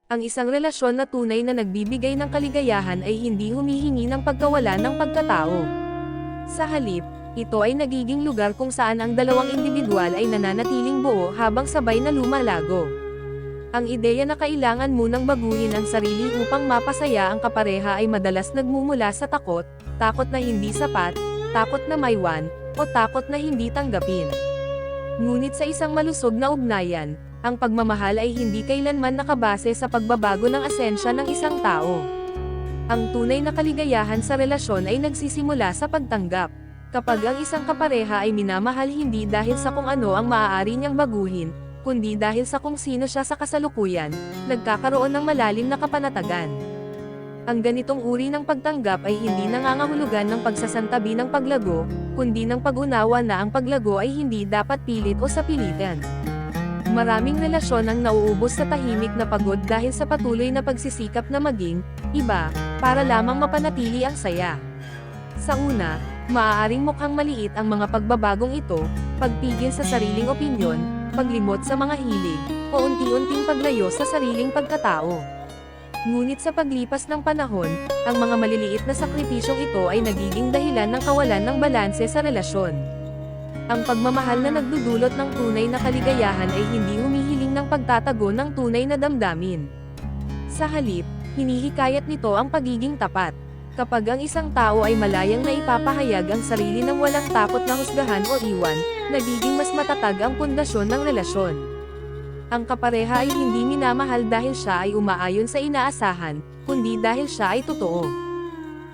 Ang isang relasyon na tunay na nagbibigay ng kaligayahan ay hindi humihingi ng pagkawala ng pagkatao. Sa halip, ito ay nagiging lugar kung saan ang dalawang individual ay nananatiling buo habang sabay na lumalago. Ang ideya na kailangan munang baguhin ang sarili upang mapasaya ang kapareha ay madalas nagmumula sa takot na hindi sapat, takot na maiwan, o takot na hindi tanggapin. Ngunit sa isang malusog na ugnayan, ang pagmamahal ay hindi kailanman nakabase sa pagbabago ng asensya ng isang tao. Ang tunay na kaligayahan sa relasyon ay nagsisimula sa pagtanggap. Kapag ang isang kapareha ay minamahal hindi dahil sa kung ano ang maaari niyang baguhin, kundi dahil sa kung sino siya sa kasalukuyan, nagkakaroon ng malalim na kapanatagan. Ang ganitong uri ng pagtanggap ay hindi nangangahulugan ng pagsasantabi ng paglago, kundi ng pag-unawa na ang paglago ay hindi dapat pilit o sa pilitan. Maraming relasyon ang nauubos sa tahimik na pagod dahil sa patuloy na pagsisikap na maging iba, para lamang mapanatili ang saya. Sa una, maaaring mukhang maliit ang mga pagbabagong ito, pagpigil sa sariling opinyon, paglimot sa mga hilig, o unti-unting paglayo sa sariling pagkatao. Ngunit sa paglipas ng panahon, ang mga maliliit na sakripisyong ito ay nagiging dahilan ng kawalan ng balanse sa relasyon. Ang pagmamahal na nagdudulot ng tunay na kaligayahan ay hindi humihiling ng pagtatago ng tunay na damdamin. Sa halip, hinihikayat nito ang pagiging tapat. Kapag ang isang tao ay malayang na ipapahayag ang sarili ng walang takot na husgahan o iwan, nagiging mas matatag ang pundasyon ng relasyon. Ang kapareha ay hindi minamahal dahil siya ay umaayon sa inaasahan, kundi dahil siya ay totoo.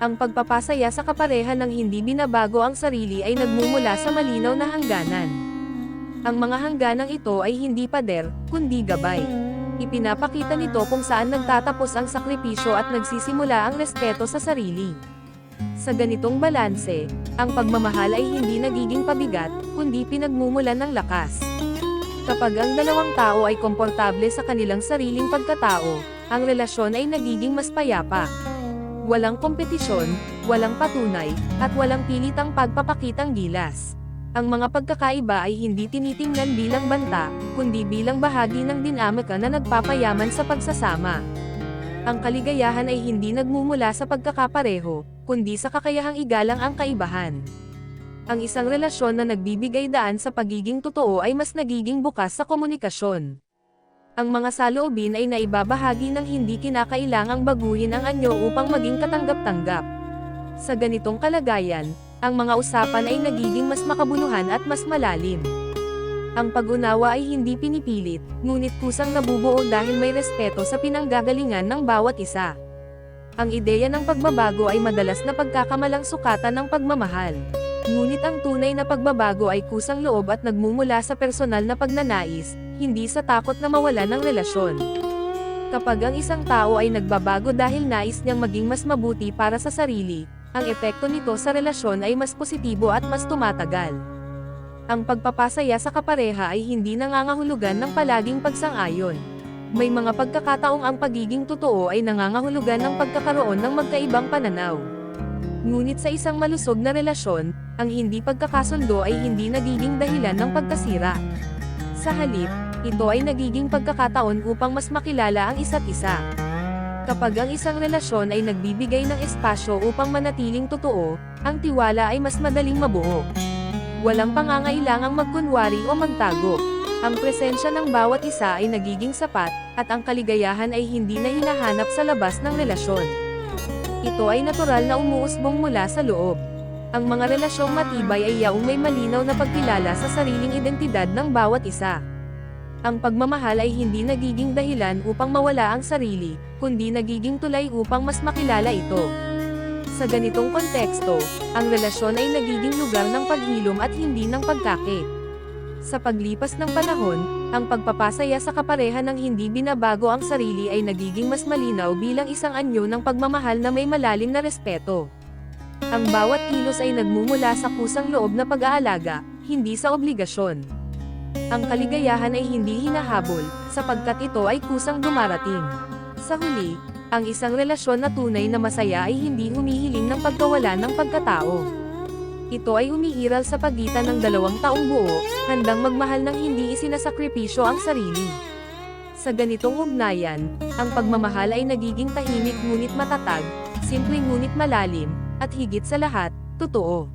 Ang pagpapasaya sa kapareha ng hindi binabago ang sarili ay nagmumula sa malinaw na hangganan. Ang mga hangganang ito ay hindi pader, kundi gabay. Ipinapakita nito kung saan nagtatapos ang sakripisyo at nagsisimula ang respeto sa sarili. Sa ganitong balanse, ang pagmamahal ay hindi nagiging pabigat, kundi pinagmumulan ng lakas. Kapag ang dalawang tao ay komportable sa kanilang sariling pagkatao, ang relasyon ay nagiging mas payapa. Walang kompetisyon, walang patunay, at walang pilitang pagpapakitang gilas. Ang mga pagkakaiba ay hindi tinitingnan bilang banta, kundi bilang bahagi ng dinamika na nagpapayaman sa pagsasama. Ang kaligayahan ay hindi nagmumula sa pagkakapareho, kundi sa kakayahang igalang ang kaibahan. Ang isang relasyon na nagbibigay daan sa pagiging totoo ay mas nagiging bukas sa komunikasyon. Ang mga saloobin ay naibabahagi ng hindi kinakailangang baguhin ang anyo upang maging katanggap-tanggap. Sa ganitong kalagayan, ang mga usapan ay nagiging mas makabuluhan at mas malalim. Ang pag-unawa ay hindi pinipilit, ngunit kusang nabubuo dahil may respeto sa pinanggagalingan ng bawat isa. Ang ideya ng pagbabago ay madalas na pagkakamalang sukatan ng pagmamahal. Ngunit ang tunay na pagbabago ay kusang loob at nagmumula sa personal na pagnanais, hindi sa takot na mawalan ng relasyon. Kapag ang isang tao ay nagbabago dahil nais niyang maging mas mabuti para sa sarili, ang epekto nito sa relasyon ay mas positibo at mas tumatagal. Ang pagpapasaya sa kapareha ay hindi nangangahulugan ng palaging pagsang-ayon. May mga pagkakataong ang pagiging totoo ay nangangahulugan ng pagkakaroon ng magkaibang pananaw. Ngunit sa isang malusog na relasyon, ang hindi pagkakasundo ay hindi nagiging dahilan ng pagkasira. Sa halip, ito ay nagiging pagkakataon upang mas makilala ang isa't isa. Kapag ang isang relasyon ay nagbibigay ng espasyo upang manatiling totoo, ang tiwala ay mas madaling mabuo. Walang pangangailangang magkunwari o magtago. Ang presensya ng bawat isa ay nagiging sapat, at ang kaligayahan ay hindi na hinahanap sa labas ng relasyon. Ito ay natural na umuusbong mula sa loob. Ang mga relasyong matibay ay yaong may malinaw na pagkilala sa sariling identidad ng bawat isa. Ang pagmamahal ay hindi nagiging dahilan upang mawala ang sarili, kundi nagiging tulay upang mas makilala ito. Sa ganitong konteksto, ang relasyon ay nagiging lugar ng paghilom at hindi ng pagkakit. Sa paglipas ng panahon, ang pagpapasaya sa kapareha ng hindi binabago ang sarili ay nagiging mas malinaw bilang isang anyo ng pagmamahal na may malalim na respeto. Ang bawat kilos ay nagmumula sa kusang loob na pag-aalaga, hindi sa obligasyon. Ang kaligayahan ay hindi hinahabol, sapagkat ito ay kusang dumarating. Sa huli, ang isang relasyon na tunay na masaya ay hindi humihiling ng pagkawala ng pagkatao. Ito ay umiiral sa pagitan ng dalawang taong buo, handang magmahal ng hindi isinasakripisyo ang sarili. Sa ganitong ugnayan, ang pagmamahal ay nagiging tahimik ngunit matatag, simple ngunit malalim, at higit sa lahat, totoo.